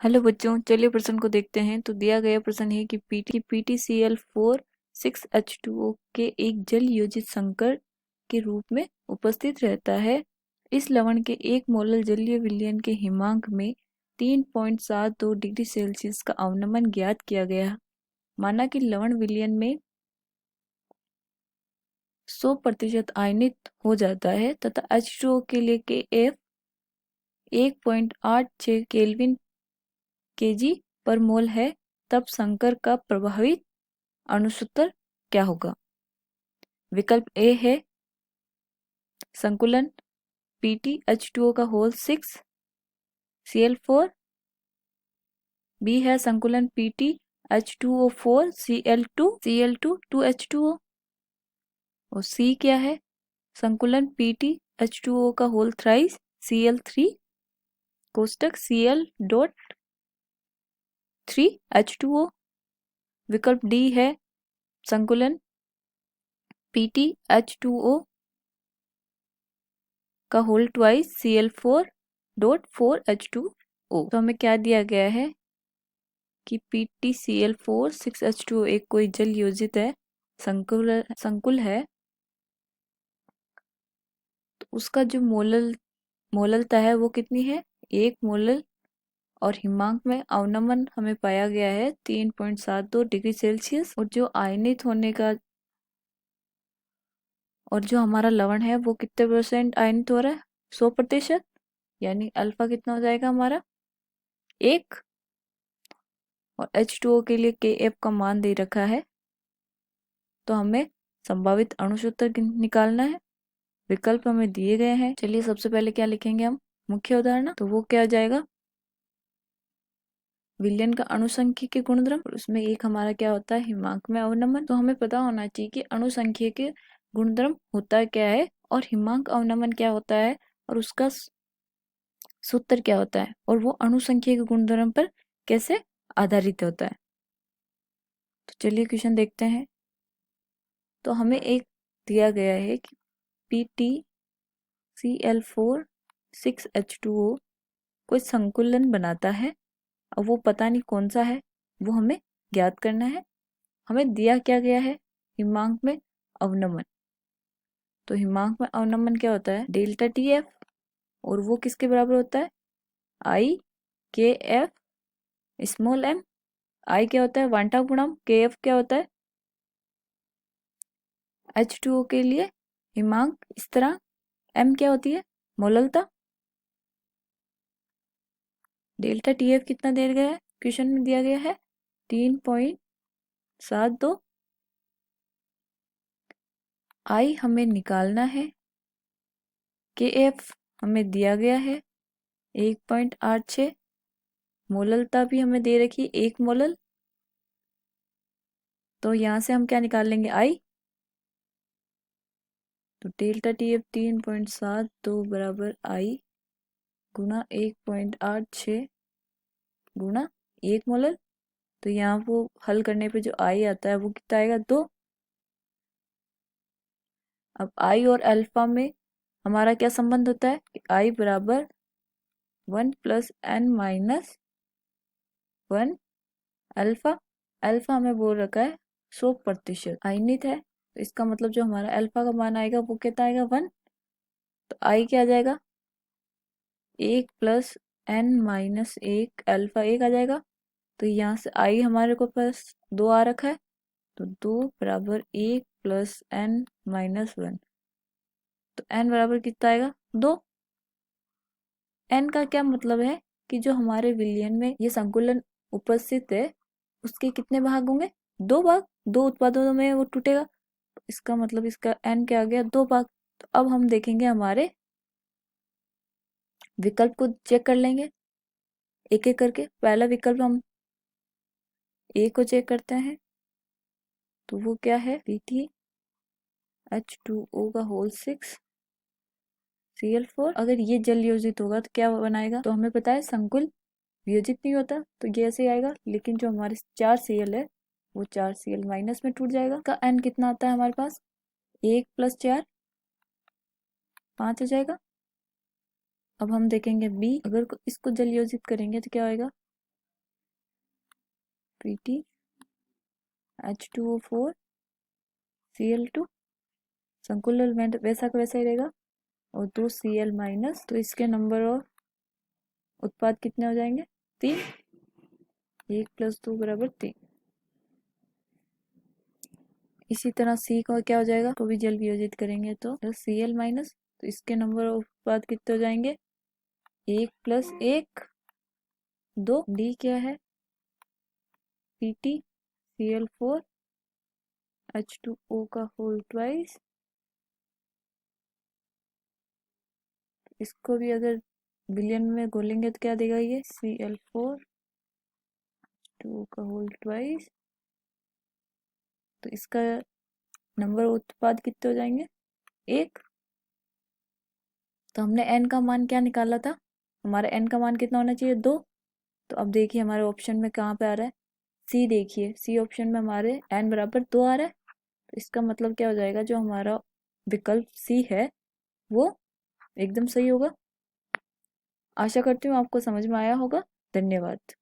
Hello बच्चों, चलिए प्रश्न को देखते हैं। तो दिया गया प्रश्न है कि PtCl4 6H2O के एक जल योजित संकर के रूप में उपस्थित रहता है। इस लवण के एक मोलर जलीय विलयन के हिमांक में 3.72 डिग्री सेल्सियस का अवनमन ज्ञात किया गया। माना कि लवण विलयन में 100% आयनित हो जाता है तथा H2O के लिए Kf 1.86 केल्विन kg पर मोल है, तब संकर का प्रभावित अणुसूत्र क्या होगा। विकल्प ए है संकुलन PtH2O का होल 6 Cl4, बी है संकुलन PtH2O4 Cl2 2H2O और सी क्या है संकुलन PtH2O का होल थ्राइस Cl3 कोष्टक Cl.3H2O। विकल्प डी है संकुलन PtH2O का होल ट्वाइस Cl4.4H2O। तो हमें क्या दिया गया है कि PtCl4 6H2O एक कोई जल योजित है, संकुल है। तो उसका जो मोललता है वो कितनी है, 1 मोलल, और हिमांक में अवनमन हमें पाया गया है 3.72 डिग्री सेल्सियस। और जो आयनित होने का और जो हमारा लवण है वो कितने % आयनित हो रहा है, 100%। यानी अल्फा कितना हो जाएगा हमारा 1। और H2O के लिए Kf का मान दे रखा है, तो हमें संभावित अणुसूत्र निकालना है। विकल्प हमें दिए गए हैं। चलिए सबसे पहले क्या लिखेंगे हम, मुख्य उदाहरण। तो वो क्या हो जाएगा, विलयन का अणुसंख्यिकीय गुणधर्म, और उसमें एक हमारा क्या होता है हिमांक में अवनमन। तो हमें पता होना चाहिए कि अणुसंख्यिकीय गुणधर्म होता क्या है और हिमांक अवनमन क्या होता है और उसका सूत्र क्या होता है और वो अणुसंख्यिकीय गुणधर्म पर कैसे आधारित होता है। तो चलिए क्वेश्चन देखते हैं। तो हमें एक दिया गया है कि PtCl4 6H2O कोई संकुलन बनाता है और वो पता नहीं कौन सा है, वो हमें ज्ञात करना है। हमें दिया क्या गया है, हिमांक में अवनमन। तो हिमांक में अवनमन क्या होता है, डेल्टा TF, और वो किसके बराबर होता है, IKF स्मॉल m। I क्या होता है वांटा गुणम, KF क्या होता है H2O के लिए हिमांक इस तरह, m क्या होती है मोललता। डेल्टा TF कितना दिया गया है, क्वेश्चन में दिया गया है 3.72। I हमें निकालना है, KF हमें दिया गया है 1.86, मोललता भी हमें दे रखी है 1 मोलल। तो यहाँ से हम क्या निकाल लेंगे I। तो डेल्टा TF 3.72 बराबर I गुना 1.86 गुना 1 मोलल। तो यहाँ वो हल करने पे जो I आता है वो कितना आएगा 2। अब I और अल्फा में हमारा क्या संबंध होता है कि I बराबर 1 + n - 1 अल्फा। अल्फा हमें बोल रखा है 100% आयनित है, तो इसका मतलब जो हमारा अल्फा का मान आएगा वो कितना आएगा 1। तो I क्या आ जाएगा 1 + n - 1 अल्फा 1 आ जाएगा। तो यहाँ से I हमारे को पास 2 आ रखा है, तो 2 बराबर 1 + n - 1। तो n बराबर कितना आएगा 2। n का क्या मतलब है कि जो हमारे विलयन में ये संकुलन उपस्थित है उसके कितने भाग होंगे, 2 भाग। 2 उत्पादों में वो टूटेगा, इसका मतलब इसका n क्या आ गया 2 भाग। तो अब हम देखेंगे हमारे विकल्प को चेक कर लेंगे एक एक करके। पहला विकल्प हम ए को चेक करते हैं, तो वो क्या है PtH2O का होल 6 Cl4। अगर ये जल योजित होगा तो क्या बनाएगा, तो हमें पता है संकुल वियोजित नहीं होता, तो ये ऐसे आएगा। लेकिन जो हमारे 4 Cl है वो 4 Cl माइनस में टूट जाएगा। का n कितना आता है हमारे पास, 1 + 4 5 हो जाएगा। अब हम देखेंगे बी, अगर इसको जल योजित करेंगे तो क्या होएगा, Pt H2O4 Cl2, संकुल वैसा का वैसा ही रहेगा, और 2 Cl माइनस, तो इसके नंबर ऑफ उत्पाद कितने हो जाएंगे? 3। 1 + 2 = 3। इसी तरह C का क्या हो जाएगा, को भी जल वियोजित करेंगे तो Cl माइनस, तो इसके नंबर ऑफ उत्पाद कितने हो जाएंगे? 1 + 1 2। D क्या है? Pt Cl4 H2O का होल ट्वाइस। इसको भी अगर बिलियन में घोलेंगे तो क्या देगा ये? Cl4 2 का होल ट्वाइस। तो इसका नंबर उत्पाद कितने हो जाएंगे? 1। तो हमने n का मान क्या निकाला था? हमारा n का मान कितना होना चाहिए? 2। तो अब देखिए हमारे ऑप्शन में कहाँ पे आ रहा है? C। देखिए C ऑप्शन में हमारे n = 2 आ रहा है। तो इसका मतलब क्या हो जाएगा, जो हमारा विकल्प C है वो एकदम सही होगा। आशा करती हूँ आपको समझ में आया होगा। धन्यवाद।